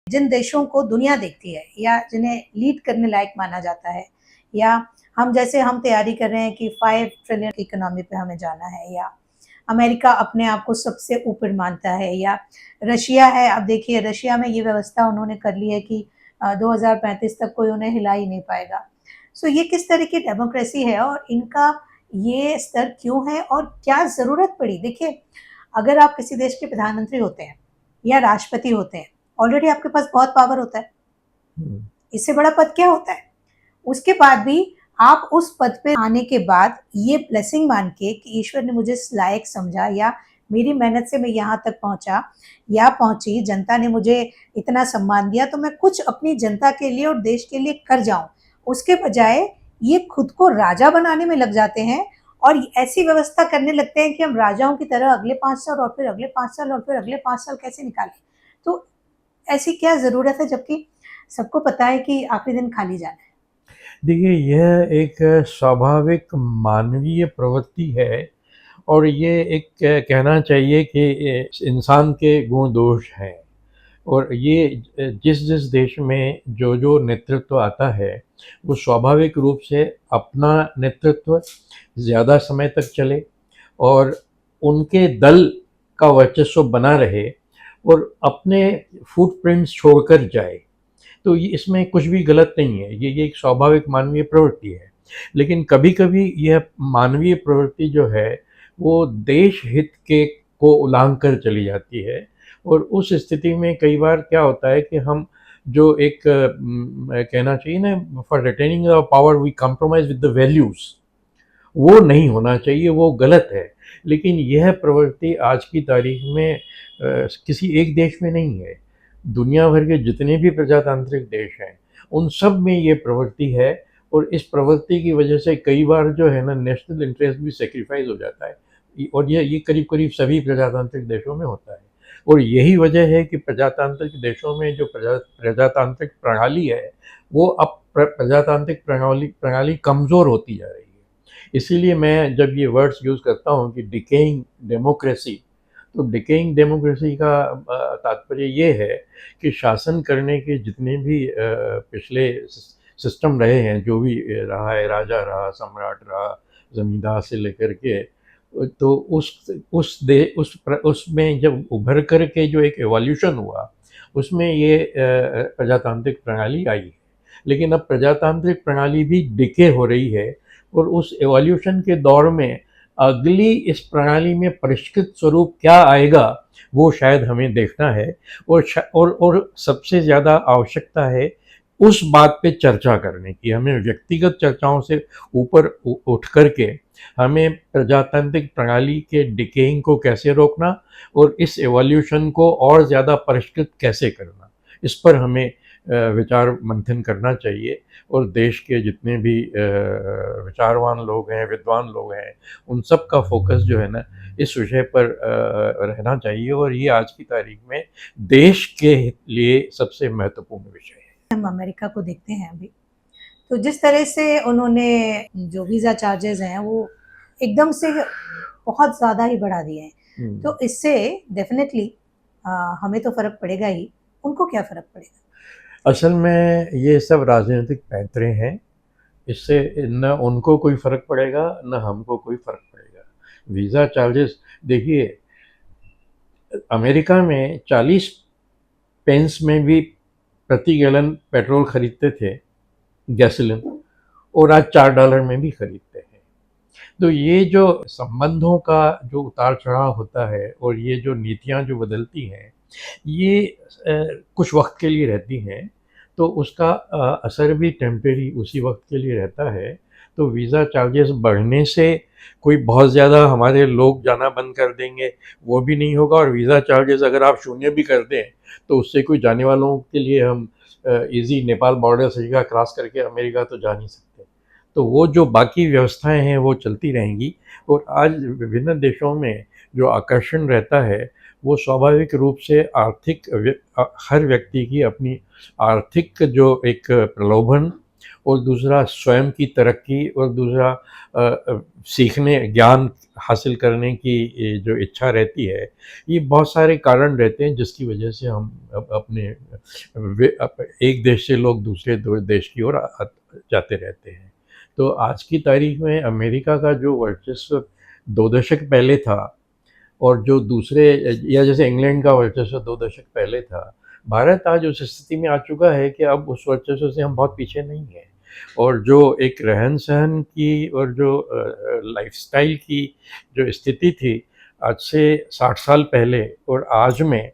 जिन देशों को दुनिया देखती है या जिन्हें लीड करने लायक माना जाता है, या हम तैयारी कर रहे हैं कि 5 ट्रिलियन इकोनॉमी पे हमें जाना है, या अमेरिका अपने आप को सबसे ऊपर मानता है, या रशिया है। अब देखिए रशिया में ये व्यवस्था उन्होंने कर ली है कि 2035 तक कोई उन्हें हिला ही नहीं पाएगा। सो ये किस तरह की डेमोक्रेसी है और इनका ये स्तर क्यों है और क्या ज़रूरत पड़ी? देखिए, अगर आप किसी देश के प्रधानमंत्री होते हैं या राष्ट्रपति होते हैं, ऑलरेडी आपके पास बहुत पावर होता है। इससे बड़ा पद क्या होता है? उसके बाद भी आप उस पद पे आने के बाद ये ब्लेसिंग मान के कि ईश्वर ने मुझे इस लायक समझा, या मेरी मेहनत से मैं यहाँ तक पहुँचा या पहुँची, जनता ने मुझे इतना सम्मान दिया तो मैं कुछ अपनी जनता के लिए और देश के लिए कर जाऊँ। उसके बजाय ये खुद को राजा बनाने में लग जाते हैं और ऐसी व्यवस्था करने लगते हैं कि हम राजाओं की तरह अगले 5 साल और फिर अगले 5 साल और फिर अगले 5 साल कैसे निकालें? तो ऐसी क्या ज़रूरत है, जबकि सबको पता है कि आखिरी दिन खाली जाना है। देखिए, यह एक स्वाभाविक मानवीय प्रवृत्ति है और ये एक कहना चाहिए कि इंसान के गुण दोष हैं। और ये जिस देश में जो नेतृत्व आता है वो स्वाभाविक रूप से अपना नेतृत्व ज़्यादा समय तक चले और उनके दल का वर्चस्व बना रहे और अपने फुटप्रिंट्स छोड़कर जाए। तो ये इसमें कुछ भी गलत नहीं है, ये एक स्वाभाविक मानवीय प्रवृत्ति है। लेकिन कभी-कभी यह मानवीय प्रवृत्ति जो है वो देश हित के को उलांघ कर चली जाती है और उस स्थिति में कई बार क्या होता है कि हम जो एक कहना चाहिए ना, for retaining the power we compromise with the values, वो नहीं होना चाहिए, वो गलत है। लेकिन यह प्रवृत्ति आज की तारीख में किसी एक देश में नहीं है। दुनिया भर के जितने भी प्रजातांत्रिक देश हैं, उन सब में ये प्रवृत्ति है और इस प्रवृत्ति की वजह से कई बार जो है ना नेशनल इंटरेस्ट भी सैक्रिफाइस हो जाता है। और ये करीब-करीब सभी प्रजातांत्रिक देशों में होता है। और यही वजह है कि प्रजातांत्रिक देशों में जो प्रजातांत्रिक प्रणाली है, वो अब प्रजातांत्रिक प्रणाली प्रणाली कमज़ोर होती जा रही है। इसीलिए मैं जब ये वर्ड्स यूज़ करता हूँ कि डिकेइंग डेमोक्रेसी, तो डिकेइंग डेमोक्रेसी का तात्पर्य ये है कि शासन करने के जितने भी पिछले सिस्टम रहे हैं, जो भी रहा है, राजा रहा, सम्राट रहा, ज़मींदार से लेकर के, तो उसमें जब उभर कर के जो एक एवोल्यूशन हुआ, उसमें ये प्रजातांत्रिक प्रणाली आई है। लेकिन अब प्रजातांत्रिक प्रणाली भी डिके हो रही है और उस एवोल्यूशन के दौर में अगली इस प्रणाली में परिष्कृत स्वरूप क्या आएगा, वो शायद हमें देखना है। और सबसे ज़्यादा आवश्यकता है उस बात पे चर्चा करने की। हमें व्यक्तिगत चर्चाओं से ऊपर उठ कर के हमें प्रजातांत्रिक प्रणाली के डिकेइंग को कैसे रोकना और इस एवोल्यूशन को और ज़्यादा परिष्कृत कैसे करना, इस पर हमें विचार मंथन करना चाहिए। और देश के जितने भी विचारवान लोग हैं, विद्वान लोग हैं, उन सब का फोकस जो है ना इस विषय पर रहना चाहिए और ये आज की तारीख में देश के लिए सबसे महत्वपूर्ण विषय है। हम अमेरिका को देखते हैं अभी, तो जिस तरह से उन्होंने जो वीज़ा चार्जेस हैं वो एकदम से बहुत ज़्यादा ही बढ़ा दिए हैं। तो इससे डेफ़िनेटली हमें तो फ़र्क पड़ेगा ही, उनको क्या फ़र्क पड़ेगा? असल में ये सब राजनीतिक पैंतरे हैं। इससे न उनको कोई फ़र्क पड़ेगा, न हमको कोई फ़र्क पड़ेगा। वीज़ा चार्जेस देखिए, अमेरिका में 40 पेंस में भी प्रति गैलन पेट्रोल खरीदते थे, गैसोलीन, और आज $4 में भी खरीदते हैं। तो ये जो संबंधों का जो उतार-चढ़ाव होता है और ये जो नीतियाँ जो बदलती हैं, ये कुछ वक़्त के लिए रहती हैं, तो उसका असर भी टेम्परेरी उसी वक़्त के लिए रहता है। तो वीज़ा चार्जेस बढ़ने से कोई बहुत ज़्यादा हमारे लोग जाना बंद कर देंगे, वो भी नहीं होगा। और वीज़ा चार्जेस अगर आप शून्य भी कर दें, तो उससे कोई जाने वालों के लिए हम ईज़ी नेपाल बॉर्डर से सीधा क्रॉस करके अमेरिका तो जा नहीं सकते। तो वो जो बाकी व्यवस्थाएँ हैं, वो चलती रहेंगी। और आज विभिन्न देशों में जो आकर्षण रहता है, वो स्वाभाविक रूप से हर व्यक्ति की अपनी आर्थिक जो एक प्रलोभन और दूसरा स्वयं की तरक्की, और दूसरा सीखने, ज्ञान हासिल करने की जो इच्छा रहती है, ये बहुत सारे कारण रहते हैं जिसकी वजह से हम अपने एक देश से लोग दूसरे देश की ओर जाते रहते हैं। तो आज की तारीख में अमेरिका का जो वर्चस्व 2 दशक पहले था, और जो दूसरे, या जैसे इंग्लैंड का वर्चस्व 2 दशक पहले था, भारत आज उस स्थिति में आ चुका है कि अब उस वर्चस्व से हम बहुत पीछे नहीं हैं। और जो एक रहन-सहन की और जो लाइफ़स्टाइल की जो स्थिति थी आज से 60 साल पहले और आज में,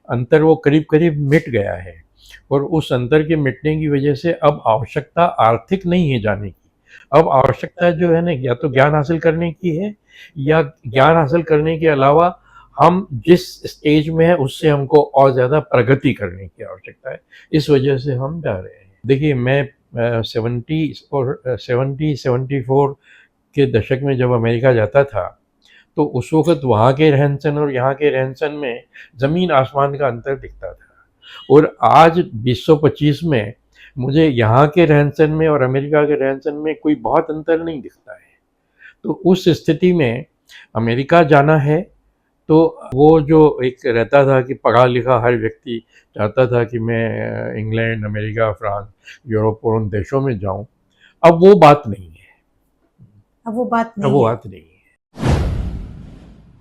अंतर वो करीब-करीब मिट गया है। और उस अंतर के मिटने की वजह से अब आवश्यकता आर्थिक नहीं है जाने की। अब आवश्यकता जो है ना, या तो ज्ञान हासिल करने की है, या ज्ञान हासिल करने के अलावा हम जिस स्टेज में हैं उससे हमको और ज़्यादा प्रगति करने की आवश्यकता है। इस वजह से हम जा रहे हैं। देखिए, मैं 74 के दशक में जब अमेरिका जाता था, तो उस वक़्त वहाँ के रहन-सहन और यहाँ के रहन-सहन में ज़मीन-आसमान का अंतर दिखता था। और आज 2025 में मुझे यहाँ के रहन-सहन में और अमेरिका के रहन-सहन में कोई बहुत अंतर नहीं दिखता है। तो उस स्थिति में अमेरिका जाना है, तो वो जो एक रहता था कि पढ़ा-लिखा हर व्यक्ति चाहता था कि मैं इंग्लैंड, अमेरिका, फ्रांस, यूरोप और उन देशों में जाऊँ, अब वो बात नहीं है। अब वो बात अब नहीं वो है। बात नहीं है।